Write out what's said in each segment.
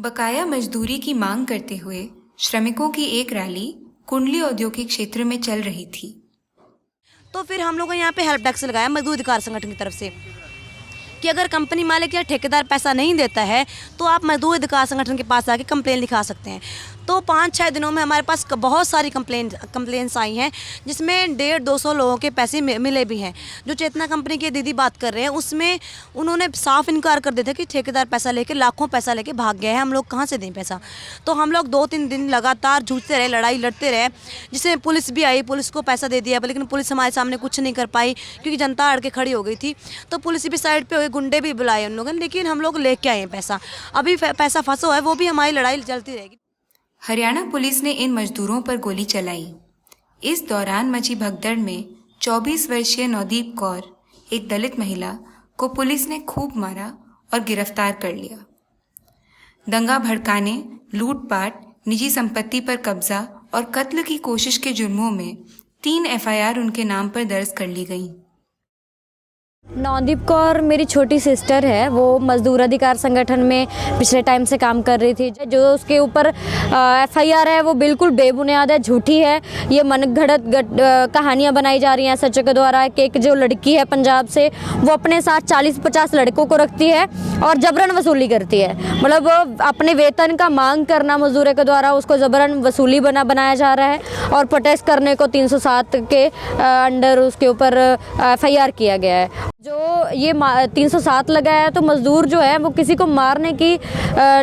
बकाया मजदूरी की मांग करते हुए श्रमिकों की एक रैली कुंडली औद्योगिक क्षेत्र में चल रही थी। तो फिर हम लोगों ने यहाँ पे हेल्प डेस्क लगाया मजदूर अधिकार संगठन की तरफ से कि अगर कंपनी मालिक या ठेकेदार पैसा नहीं देता है तो आप मजदूर अधिकार संगठन के पास आके कंप्लेन लिखा सकते हैं। तो 5-6 दिनों में हमारे पास बहुत सारी कंप्लेंट्स आई हैं, जिसमें 150-200 लोगों के पैसे मिले भी हैं। जो चेतना कंपनी की दीदी बात कर रहे हैं उसमें उन्होंने साफ इनकार कर दिया था कि ठेकेदार पैसा लेके लाखों पैसा लेके भाग गया है, हम लोग कहाँ से दें पैसा। तो हम लोग 2-3 दिन लगातार जूझते रहे, लड़ाई लड़ते रहे, जिसमें पुलिस भी आई, पुलिस को पैसा दे दिया, लेकिन पुलिस हमारे सामने कुछ नहीं कर पाई क्योंकि जनता अड़ के खड़ी हो गई थी। तो पुलिस भी साइड पे हो गई, गुंडे भी बुलाए उन लोगों ने, लेकिन हम लोग लेके आए पैसा। अभी पैसा फंसो है, वो भी हमारी लड़ाई चलती रहेगी। हरियाणा पुलिस ने इन मजदूरों पर गोली चलाई। इस दौरान मची भगदड़ में 24 वर्षीय नवदीप कौर, एक दलित महिला, को पुलिस ने खूब मारा और गिरफ्तार कर लिया। दंगा भड़काने, लूटपाट, निजी संपत्ति पर कब्जा और कत्ल की कोशिश के जुर्मों में 3 एफआईआर उनके नाम पर दर्ज कर ली गईं। नवदीप कौर मेरी छोटी सिस्टर है। वो मजदूर अधिकार संगठन में पिछले टाइम से काम कर रही थी। जो उसके ऊपर एफआईआर है वो बिल्कुल बेबुनियाद है, झूठी है। ये मनगढ़ंत कहानियां बनाई जा रही हैं सचिव के द्वारा कि एक जो लड़की है पंजाब से, वो अपने साथ 40-50 लड़कों को रखती है और जबरन वसूली करती है। मतलब अपने वेतन का मांग करना मजदूरों के द्वारा, उसको जबरन वसूली बनाया जा रहा है और प्रोटेस्ट करने को 307 के अंडर उसके ऊपर एफआईआर किया गया है। जो ये 307 लगाया है तो मजदूर जो है वो किसी को मारने की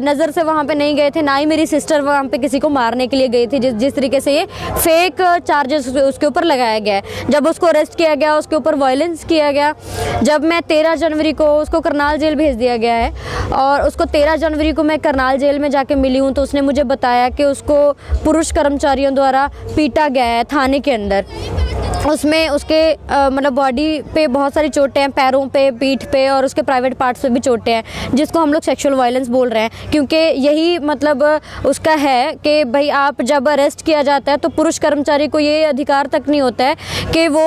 नज़र से वहाँ पे नहीं गए थे, ना ही मेरी सिस्टर वहाँ पे किसी को मारने के लिए गई थी। जिस तरीके से ये फेक चार्जेस उसके ऊपर लगाया गया है। जब उसको अरेस्ट किया गया, उसके ऊपर वायलेंस किया गया। जब मैं 13 जनवरी को उसको करनाल जेल भेज दिया गया है और उसको 13 जनवरी को मैं करनाल जेल में जाके मिली हूँ, तो उसने मुझे बताया कि उसको पुरुष कर्मचारियों द्वारा पीटा गया है थाने के अंदर। उसमें उसके मतलब बॉडी पे बहुत सारी चोटें हैं, पैरों पे, पीठ पे और उसके प्राइवेट पार्ट्स पे भी चोटें हैं, जिसको हम लोग सेक्सुअल वायलेंस बोल रहे हैं। क्योंकि यही मतलब उसका है कि भाई आप जब अरेस्ट किया जाता है तो पुरुष कर्मचारी को ये अधिकार तक नहीं होता है कि वो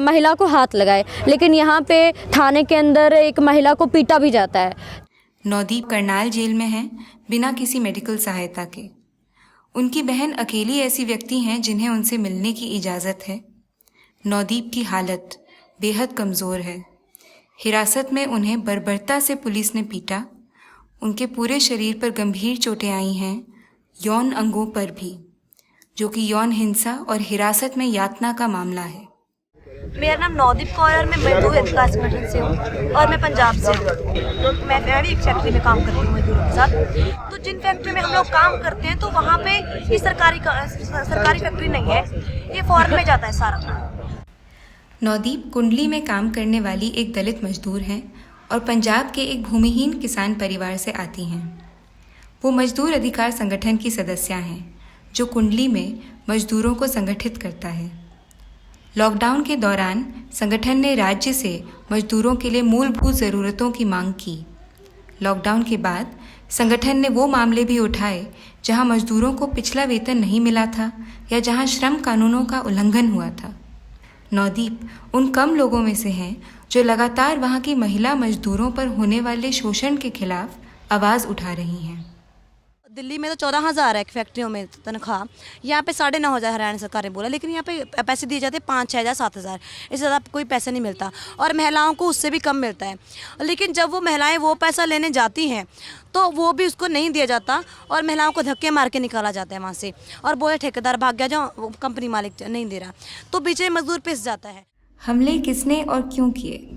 महिला को हाथ लगाए, लेकिन यहाँ पे थाने के अंदर एक महिला को पीटा भी जाता है। नवदीप करनाल जेल में हैं बिना किसी मेडिकल सहायता के। उनकी बहन अकेली ऐसी व्यक्ति हैं जिन्हें उनसे मिलने की इजाज़त है। नवदीप की हालत बेहद कमज़ोर है। हिरासत में उन्हें बर्बरता से पुलिस ने पीटा। उनके पूरे शरीर पर गंभीर चोटें आई हैं, यौन अंगों पर भी, जो कि यौन हिंसा और हिरासत में यातना का मामला है। मेरा नाम नवदीप कौर है, मैं मजदूर अधिकार संगठन से हूँ और मैं पंजाब से हूँ। मैं भी एक फैक्ट्री में काम करती हूँ मजदूरों के साथ। तो जिन फैक्ट्री में हम लोग काम करते हैं तो वहाँ पे ये सरकारी फैक्ट्री नहीं है, ये फॉरेन में जाता है सारा। नवदीप कुंडली में काम करने वाली एक दलित मजदूर हैं और पंजाब के एक भूमिहीन किसान परिवार से आती हैं। वो मजदूर अधिकार संगठन की सदस्य हैं जो कुंडली में मजदूरों को संगठित करता है। लॉकडाउन के दौरान संगठन ने राज्य से मजदूरों के लिए मूलभूत ज़रूरतों की मांग की। लॉकडाउन के बाद संगठन ने वो मामले भी उठाए जहां मजदूरों को पिछला वेतन नहीं मिला था या जहां श्रम कानूनों का उल्लंघन हुआ था। नवदीप उन कम लोगों में से हैं जो लगातार वहां की महिला मजदूरों पर होने वाले शोषण के खिलाफ आवाज़ उठा रही हैं। दिल्ली में तो 14,000 है फैक्ट्रियों में तनख्वाह, यहाँ पे 9,500 हरियाणा सरकार ने बोला, लेकिन यहाँ पे पैसे दिए जाते हैं 5-6 हज़ार 7 हज़ार, इससे ज़्यादा कोई पैसा नहीं मिलता और महिलाओं को उससे भी कम मिलता है। लेकिन जब वो महिलाएं वो पैसा लेने जाती हैं तो वो भी उसको नहीं दिया जाता और महिलाओं को धक्के मार के निकाला जाता है वहाँ से और बोले ठेकेदार भाग गया, जो कंपनी मालिक नहीं दे रहा, तो बीच में मजदूर पिस जाता है। हमले किसने और क्यों किए?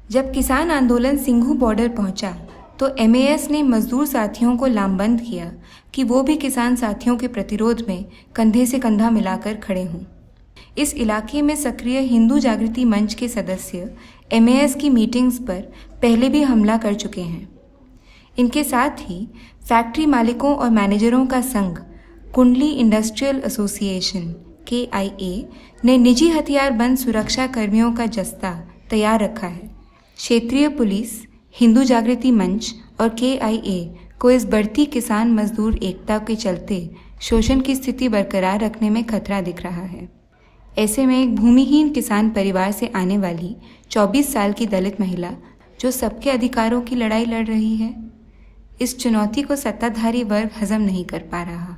जब किसान आंदोलन सिंघू बॉर्डर पहुंचा तो एमएएस ने मजदूर साथियों को लामबंद किया कि वो भी किसान साथियों के प्रतिरोध में कंधे से कंधा मिलाकर खड़े हों। इस इलाके में सक्रिय हिंदू जागृति मंच के सदस्य एमएएस की मीटिंग्स पर पहले भी हमला कर चुके हैं। इनके साथ ही फैक्ट्री मालिकों और मैनेजरों का संघ कुंडली इंडस्ट्रियल एसोसिएशन KIA ने निजी हथियारबंद सुरक्षा कर्मियों का जस्ता तैयार रखा है। क्षेत्रीय पुलिस, हिंदू जागृति मंच और KIA को इस बढ़ती किसान मजदूर एकता के चलते शोषण की स्थिति बरकरार रखने में खतरा दिख रहा है। ऐसे में एक भूमिहीन किसान परिवार से आने वाली 24 साल की दलित महिला जो सबके अधिकारों की लड़ाई लड़ रही है, इस चुनौती को सत्ताधारी वर्ग हजम नहीं कर पा रहा।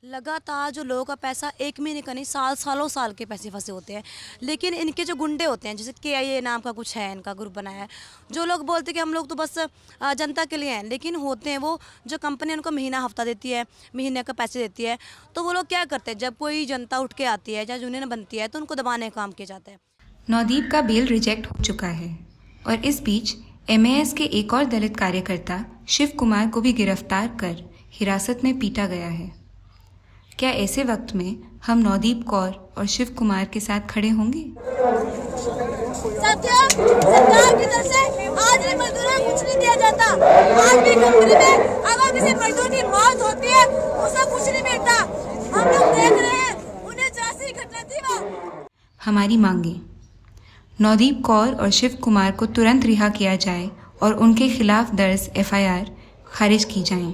लगातार जो लोगों का पैसा 1 महीने का नहीं, साल के पैसे फंसे होते हैं। लेकिन इनके जो गुंडे होते हैं, जैसे KIA नाम का कुछ है, इनका ग्रुप बनाया है, जो लोग बोलते हैं कि हम लोग तो बस जनता के लिए हैं, लेकिन होते हैं वो जो कंपनी उनको महीना हफ्ता देती है, महीने का पैसे देती है, तो वो लोग क्या करते हैं, जब कोई जनता उठ के आती है या यूनियन बनती है तो उनको दबाने का काम किया जाता है। नौदीप का बेल रिजेक्ट हो चुका है और इस बीच MAS के एक और दलित कार्यकर्ता शिव कुमार को भी गिरफ्तार कर हिरासत में पीटा गया है। क्या ऐसे वक्त में हम नौदीप कौर और शिव कुमार के साथ खड़े होंगे? साथियों, सरकार की तरफ से आज भी मजदूरों को कुछ नहीं दिया जाता। आज भी कंपनी में अगर किसी मजदूर की मौत होती है उसे कुछ नहीं मिलता। हम लोग देख रहे हैं, 1984 घटना थी वो। हमारी मांगे, नौदीप कौर और शिव कुमार को तुरंत रिहा किया जाए और उनके खिलाफ दर्ज FIR खारिज की जाएं।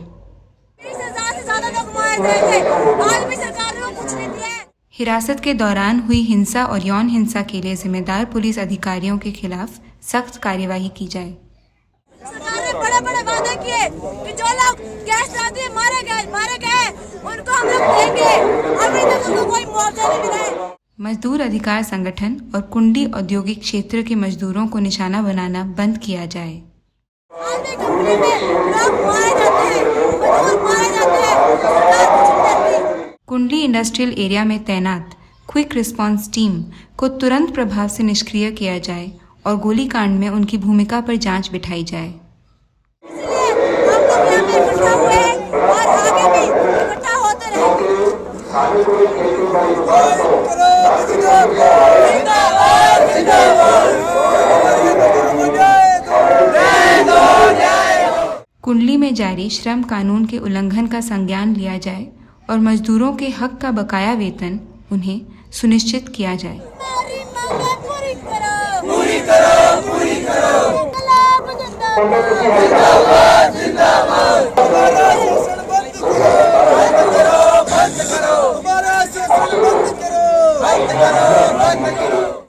20,000 से ज्यादा लोग मारे गए थे, आज भी सरकार ने कुछ नहीं दिया है। हिरासत के दौरान हुई हिंसा और यौन हिंसा के लिए जिम्मेदार पुलिस अधिकारियों के खिलाफ सख्त कार्यवाही की जाए। सरकार ने बड़े-बड़े वादे किए कि जो लोग गैस लाते मारे गए उनको हम लोग देंगे। अभी तक उनको कोई मुआवजा नहीं मिला है। मजदूर अधिकार संगठन और कुंडी औद्योगिक क्षेत्र के मजदूरों को निशाना बनाना बंद किया जाए। आज भी कंपनी में लोग मारे जाते हैं, मजदूर मारे जाते हैं, सरकार कुछ नहीं करती। कुंडली इंडस्ट्रियल एरिया में तैनात क्विक रिस्पांस टीम को तुरंत प्रभाव से निष्क्रिय किया जाए और गोलीकांड में उनकी भूमिका पर जांच बिठाई जाए। इसलिए हम लोग यहाँ पे इकट्ठा हुए हैं और आगे भी इकट्ठा होते रहेंगे। कुंडली में जारी श्रम कानून के उल्लंघन का संज्ञान लिया जाए और मजदूरों के हक का बकाया वेतन उन्हें सुनिश्चित किया जाए। हमारी मांगें पूरी करो। इंकलाब जिंदाबाद।